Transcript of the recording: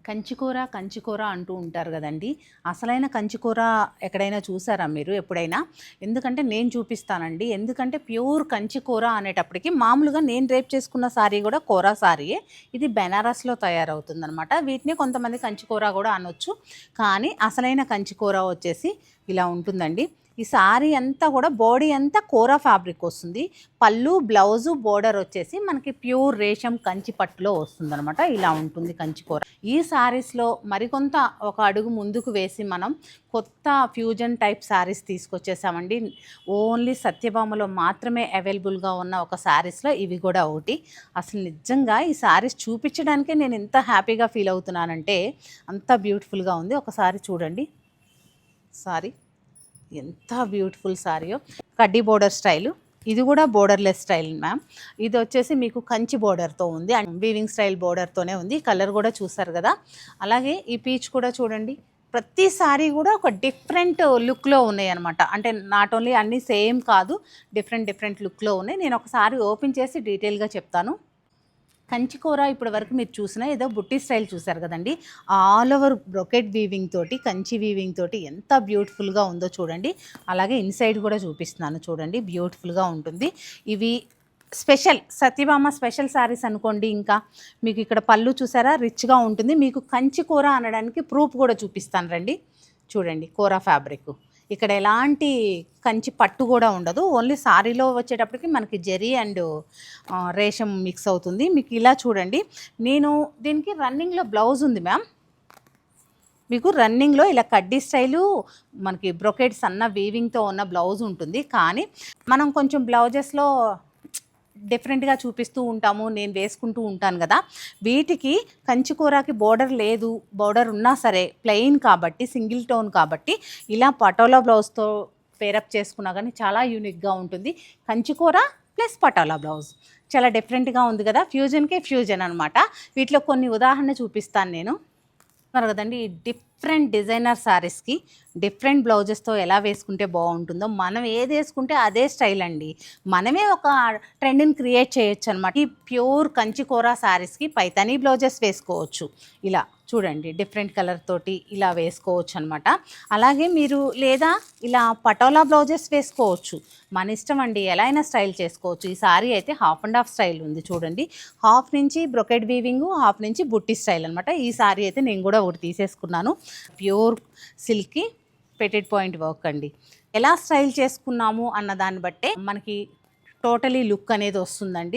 కంచికూర కంచికూర అంటూ ఉంటారు కదండి. అసలైన కంచికూర ఎక్కడైనా చూసారా మీరు ఎప్పుడైనా? ఎందుకంటే నేను చూపిస్తానండి. ఎందుకంటే ప్యూర్ కంచికూర అనేటప్పటికి మామూలుగా నేను రేప్ చేసుకున్న సారీ కూడా కోరా సారీయే. ఇది బెనారస్లో తయారవుతుందనమాట. వీటిని కొంతమంది కంచికూర కూడా అనొచ్చు. కానీ అసలైన కంచికూర వచ్చేసి ఇలా ఉంటుందండి. ఈ సారీ అంతా కూడా బాడీ అంతా కోరా ఫ్యాబ్రిక్ వస్తుంది. పళ్ళు బ్లౌజు బోర్డర్ వచ్చేసి మనకి ప్యూర్ రేషం కంచి పట్టులో వస్తుందన్నమాట. ఇలా ఉంటుంది కంచికూర. ఈ శారీస్లో మరికొంత ఒక అడుగు ముందుకు వేసి మనం కొత్త ఫ్యూజన్ టైప్ శారీస్ తీసుకొచ్చేసామండి. ఓన్లీ సత్యభామలో మాత్రమే అవైలబుల్గా ఉన్న ఒక శారీస్లో ఇవి కూడా ఒకటి. అసలు నిజంగా ఈ శారీస్ చూపించడానికే నేను ఎంత హ్యాపీగా ఫీల్ అవుతున్నానంటే అంత బ్యూటిఫుల్గా ఉంది. ఒకసారి చూడండి సారీ ఎంత బ్యూటిఫుల్ సారీయో. కడ్డీ బోర్డర్ స్టైలు, ఇది కూడా బోర్డర్లెస్ స్టైల్ మ్యామ్. ఇది వచ్చేసి మీకు కంచి బోర్డర్తో ఉంది అండ్ వీవింగ్ స్టైల్ బోర్డర్తోనే ఉంది. కలర్ కూడా చూసారు కదా. అలాగే ఈ పీచ్ కూడా చూడండి. ప్రతి సారీ కూడా ఒక డిఫరెంట్ లుక్లో ఉన్నాయి అనమాట. అంటే నాట్ ఓన్లీ అన్నీ సేమ్ కాదు, డిఫరెంట్ లుక్లో ఉన్నాయి. నేను ఒకసారి ఓపెన్ చేసి డీటెయిల్గా చెప్తాను. కంచికూర ఇప్పటి వరకు మీరు చూసిన ఏదో బుట్టి స్టైల్ చూసారు కదండి. ఆల్ ఓవర్ బ్రొకెట్ వీవింగ్ తోటి, కంచి వీవింగ్ తోటి ఎంత బ్యూటిఫుల్గా ఉందో చూడండి. అలాగే ఇన్సైడ్ కూడా చూపిస్తున్నాను చూడండి, బ్యూటిఫుల్గా ఉంటుంది. ఇవి స్పెషల్ సత్యభామ స్పెషల్ శారీస్ అనుకోండి. ఇంకా మీకు ఇక్కడ పళ్ళు చూసారా, రిచ్గా ఉంటుంది. మీకు కంచికూర అనడానికి ప్రూఫ్ కూడా చూపిస్తాను రండి. చూడండి కోరా ఫ్యాబ్రిక్, ఇక్కడ ఎలాంటి కంచి పట్టు కూడా ఉండదు. ఓన్లీ సారీలో వచ్చేటప్పటికి మనకి జరీ అండ్ రేషం మిక్స్ అవుతుంది. మీకు ఇలా చూడండి. నేను దీనికి రన్నింగ్లో బ్లౌజ్ ఉంది మ్యామ్. మీకు రన్నింగ్లో ఇలా కడ్డీ స్టైలు మనకి బ్రొకెట్ సన్న వీవింగ్తో ఉన్న బ్లౌజ్ ఉంటుంది. కానీ మనం కొంచెం బ్లౌజెస్లో డిఫరెంట్గా చూపిస్తూ ఉంటాము, నేను వేసుకుంటూ ఉంటాను కదా. వీటికి కంచికూరకి బోర్డర్ లేదు, బోర్డర్ ఉన్నా సరే ప్లెయిన్ కాబట్టి, సింగిల్ టోన్ కాబట్టి ఇలా పటోలా బ్లౌజ్తో పేరప్ చేసుకున్నా కానీ చాలా యూనిక్గా ఉంటుంది. కంచికూర ప్లస్ పటోలా బ్లౌజ్ చాలా డిఫరెంట్గా ఉంది కదా. ఫ్యూజన్కే ఫ్యూజన్ అనమాట. వీటిలో కొన్ని ఉదాహరణ చూపిస్తాను నేను. కదండి, ఈ డిఫరెంట్ డిజైనర్ శారీస్కి డిఫరెంట్ బ్లౌజెస్తో ఎలా వేసుకుంటే బాగుంటుందో, మనం ఏది వేసుకుంటే అదే స్టైల్ అండి. మనమే ఒక ట్రెండ్ని క్రియేట్ చేయొచ్చు అనమాట. ఈ ప్యూర్ కంచికూర శారీస్కి పైతానీ బ్లౌజెస్ వేసుకోవచ్చు. ఇలా చూడండి, డిఫరెంట్ కలర్ తోటి ఇలా వేసుకోవచ్చు అనమాట. అలాగే మీరు లేదా ఇలా పటోలా బ్లౌజెస్ వేసుకోవచ్చు. మన ఇష్టం అండి, ఎలా అయినా స్టైల్ చేసుకోవచ్చు. ఈ సారీ అయితే హాఫ్ అండ్ హాఫ్ స్టైల్ ఉంది చూడండి. హాఫ్ నుంచి బ్రొకెట్ వీవింగ్, హాఫ్ నుంచి బుట్టి స్టైల్ అనమాట. ఈ సారీ అయితే నేను కూడా ఒకటి తీసేసుకున్నాను. ప్యూర్ సిల్క్కి పెటెడ్ పాయింట్ వర్క్ అండి. ఎలా స్టైల్ చేసుకున్నాము అన్న దాన్ని బట్టే మనకి టోటలీ లుక్ అనేది వస్తుందండి.